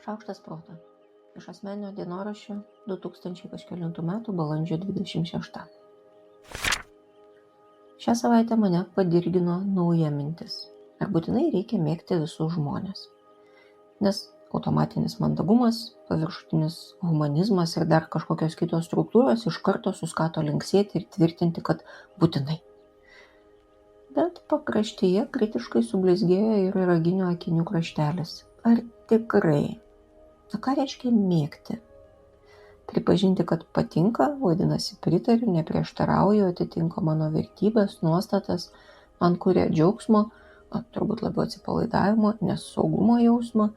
Šaukštas proto. Iš asmeninio dienoraščio 2000 metų balandžio 26. Šią savaitę mane padirgino nauja mintis. Ar būtinai reikia mėgti visus žmones? Nes automatinis mandagumas, paviršutinis humanizmas ir dar kažkokios kitos struktūros iš karto suskato linksėti ir tvirtinti, kad būtinai. Bet pakraštyje kritiškai sublizgėjo ir raginio akinių kraštelis. Ar tikrai? O ką reiškia mėgti? Pripažinti, kad patinka, vadinasi pritariu, neprieštarauju, atitinka mano vertybės, nuostatas, man kuria džiaugsmo, turbūt labiau atsipalaidavimo, nes saugumo jausmo,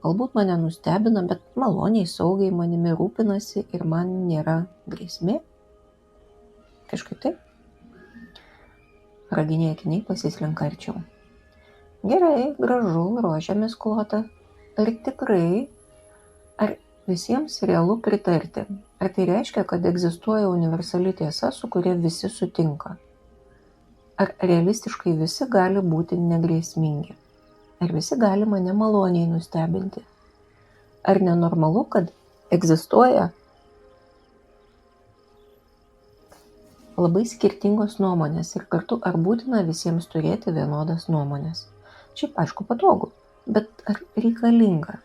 galbūt mane nustebina, bet maloniai, saugiai manimi rūpinasi ir man nėra grėsmė. Kažkaip taip. Raginiai akiniai pasislenka arčiau. Gerai, gražu, rožėmis klota. Ar tikrai? Ar visiems realu pritarti? Ar tai reiškia, kad egzistuoja universali tiesa, su kuria visi sutinka? Ar realistiškai visi gali būti negrėsmingi? Ar visi gali mane maloniai nustebinti? Ar nenormalu, kad egzistuoja labai skirtingos nuomonės ir kartu ar būtina visiems turėti vienodas nuomonės? Šiaip aišku patogu, bet ar reikalinga?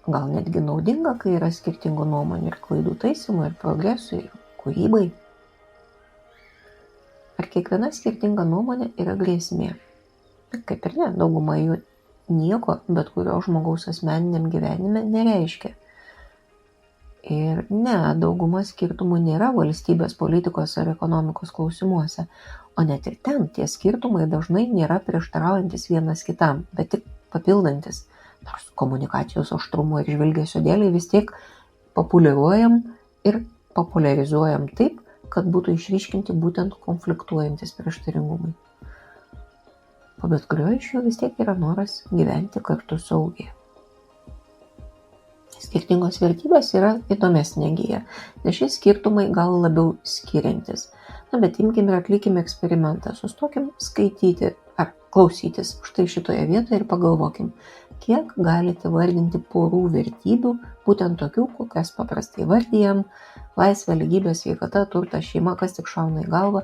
Gal netgi naudinga, kai yra skirtingų nuomonių ir klaidų taisymui, ir progresui, ir kūrybai? Ar kiekviena skirtinga nuomonė yra grėsmė? Kaip ir ne, dauguma jų nieko, bet kurio žmogaus asmeniniam gyvenime nereiškia. Ir ne, dauguma skirtumų nėra valstybės politikos ar ekonomikos klausimuose, o net ir ten tie skirtumai dažnai nėra prieštaraujantis vienas kitam, bet tik papildantis. Nors komunikacijos aštrumo ir žvilgesio dėlei vis tiek populiaruojam ir populiarizuojam taip, kad būtų išryškinti būtent konfliktuojantis prieštaringumai. O bet kurio iš jų vis tiek yra noras gyventi kartu saugiai. Skirtingos vertybės yra įdomesnė gija, nes šie skirtumai gal labiau skiriantis. Bet imkim ir atlikim eksperimentą, sustokim skaityti ar klausytis štai šitoje vietoje ir pagalvokim, kiek galite vardinti porų vertybių, būtent tokių, kokias paprastai vardijam, laisvė, lygybė, sveikata, turtas, šeima, kas tik šauna į galvą,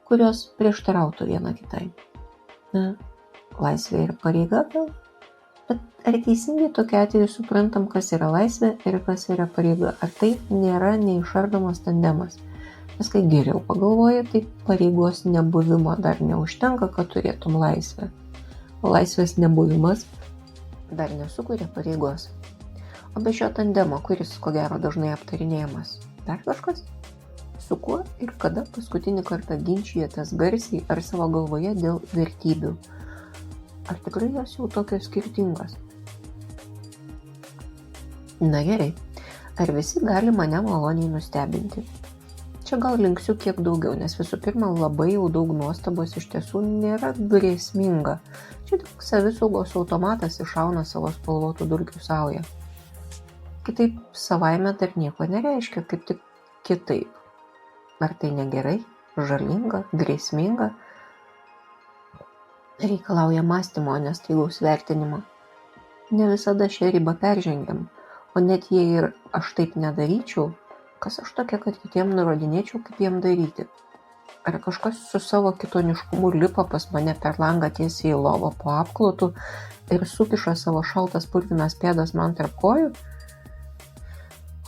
kurios prieštarautų viena kitai. Laisvė ir pareiga gal? Bet ar teisingai tokiu atveju suprantam, kas yra laisvė ir kas yra pareiga? Ar tai nėra neišardomas tandemas? Nes kai geriau pagalvoji, tai pareigos nebuvimo dar neužtenka, kad turėtum laisvę. O laisvės nebuvimas dar nesukuria pareigos. O be šio tandemo, kuris ko gero dažnai aptarinėjamas, dar kažkas? Su kuo ir kada paskutinį kartą ginčijatės garsiai ar savo galvoje dėl vertybių? Ar tikrai jos jau tokios skirtingos? Na gerai, ar visi gali mane maloniai nustebinti? Čia gal linksiu kiek daugiau, nes visų pirma labai jau daug nuostabos iš tiesų nėra grėsminga. Čia tik savisaugos automatas iššauna savo spalvotų dulkių saują. Kitaip savaime dar nieko nereiškia, kaip tik kitaip. Ar tai negerai, žalinga, grėsminga? Reikalauja mąstymo, nestaigaus vertinimo. Ne visada šią ribą peržengiam, o net jei ir aš taip nedaryčiau, kas aš tokia, kad kitiem nurodinėčiau, kaip jiem daryti? Ar kažkas su savo kitoniškumu lipa pas mane per langą tiesiai į lovą po apklotu ir sukiša savo šaltas purvinas pėdas man tarp kojų?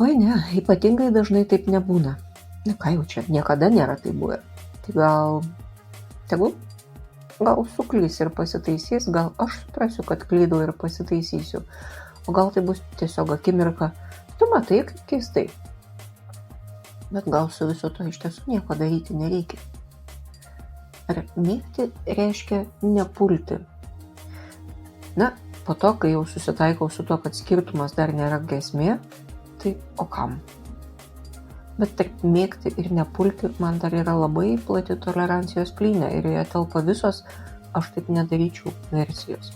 Oi ne, ypatingai dažnai taip nebūna. Na ką jau čia, niekada nėra taip buvę. Tai gal suklys ir pasitaisys, gal aš suprasiu, kad klydau ir pasitaisysiu. O gal tai bus tiesiog akimirka, tu matai, kaip keistai. Bet gal su viso to iš tiesų nieko daryti nereikia. Ar mėgti reiškia nepulti? Na, po to, kai jau susitaikau su to, kad skirtumas dar nėra grėsmė, tai o kam? Bet tarp mėgti ir nepulti man dar yra labai plati tolerancijos plynė ir joje telpa visos aš taip nedaryčiau versijos.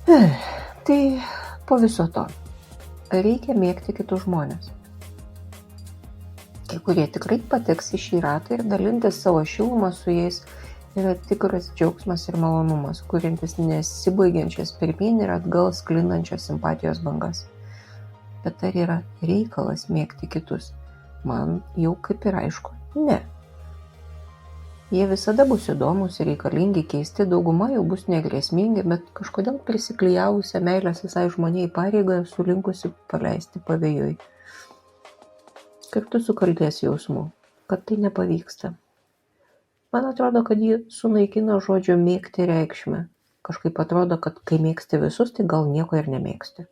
Tai po viso to reikia mėgti kitus žmones. Kai kurie tikrai pateks į šį ratą ir dalintis savo šilumą su jais Tai yra tikras džiaugsmas ir malonumas, kuriantis nesibaigiančias pirmyn ir atgal sklindančias simpatijos bangas. Bet ar yra reikalas mėgti kitus? Man jau kaip ir aišku, ne. Jie visada bus įdomus ir reikalingi, keisti, dauguma jau bus negrėsmingi, bet kažkodėl prisiklijavusią meilės visai žmoniai pareigą esu linkusi paleisti pavėjui. Kartu su kaltės jausmu, kad tai nepavyksta. Man atrodo, kad ji sunaikina žodžio mėgti reikšmę. Kažkaip atrodo, kad kai mėgsti visus, tai gal nieko ir nemėgsti.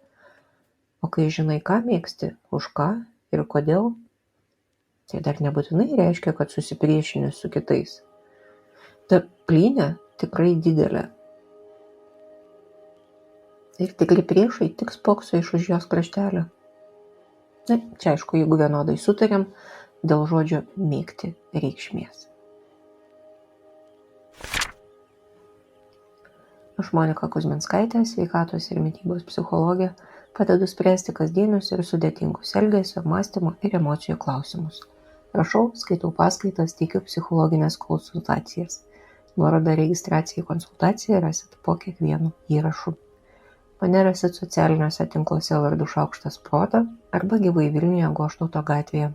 O kai žinai, ką mėgsti, už ką ir kodėl, tai dar nebūtinai reiškia, kad susipriešini su kitais. Ta plynė tikrai didelė. Ir tikri priešai tik spokso iš už jos kraštelio. Na, čia aišku, jeigu vienodai sutarėm dėl žodžio mėgti reikšmės. Aš Monika Kuzminskaitė, sveikatos ir mitybos psichologė, padedu spręsti kasdienius ir sudėtingus elgesio, mąstymo ir emocijų klausimus. Rašau, skaitau paskaitas, teikiu psichologinės konsultacijas. Nuorodą registracijai į konsultaciją rasit po kiekvienu įrašu. Mane rasit socialiniuose tinkluose vardu Šaukštas Proto arba gyvai Vilniuje Goštauto gatvėje.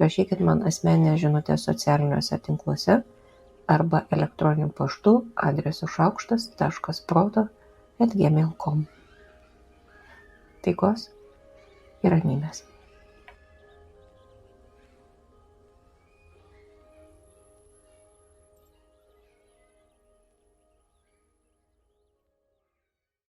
Rašykit man asmeninę žinutę socialiniuose tinkluose arba elektroniniu paštu adresu šaukštas.proto@gmail.com. Taikos ir ramybės.